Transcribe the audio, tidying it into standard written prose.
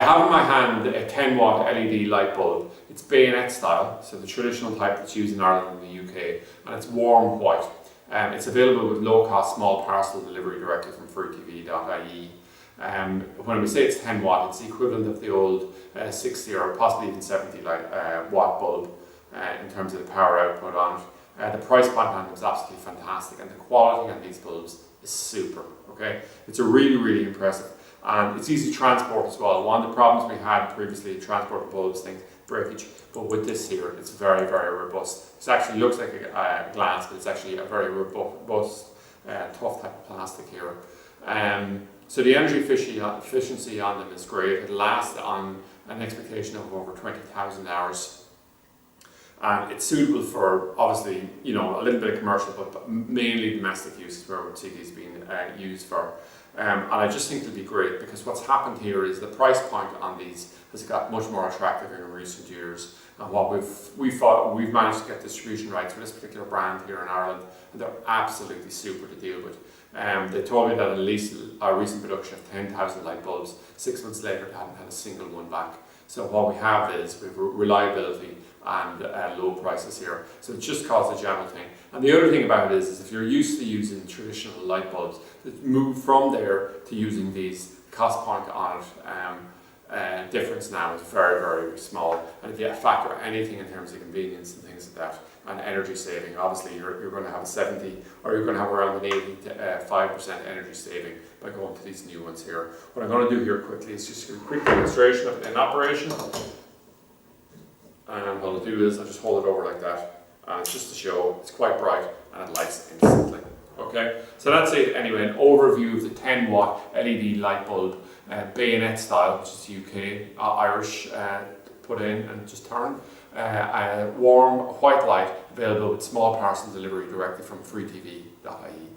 have in my hand a 10 watt LED light bulb. It's bayonet style, so the traditional type that's used in Ireland and the UK, and it's warm white. It's available with low cost small parcel delivery directly from freetv.ie. When we say it's 10 watt, it's the equivalent of the old 60 or possibly even 70 watt bulb in terms of the power output on it. The price point on them is absolutely fantastic, and the quality on these bulbs is super. Okay, it's a really impressive, and it's easy to transport as well. One of the problems we had previously, transport bulbs, things, breakage, but with this here, it's very robust. It actually looks like a glass, but it's actually a very robust, tough type of plastic here. So the energy efficiency on them is great. It lasts on an expectation of over 20,000 hours. And it's suitable for, obviously, you know, a little bit of commercial, but mainly domestic uses where we see these being used for. And I just think it'll be great, because what's happened here is the price point on these has got much more attractive in recent years. And what we've managed to get distribution rights for this particular brand here in Ireland, and they're absolutely super to deal with. They told me that at least a recent production of 10,000 light bulbs, 6 months later they hadn't had a single one back. So what we have is we've reliability and low prices here. So it just caused a general thing. And the other thing about it is if you're used to using traditional light bulbs, to move from there to using these, cost point on it, difference now is very small. And if you factor anything in terms of convenience and things like that, and energy saving, obviously you're going to have a 70, or you're going to have around an 85% energy saving by going to these new ones here. What I'm going to do here quickly is just a quick demonstration of it in operation. And what I'll do is I'll just hold it over like that, and it's just to show it's quite bright and it lights instantly. Okay, so that's it anyway, an overview of the 10 watt LED light bulb, bayonet style, which is UK, Irish, put in and just turn. Warm white light, available with small parcel delivery directly from freetv.ie.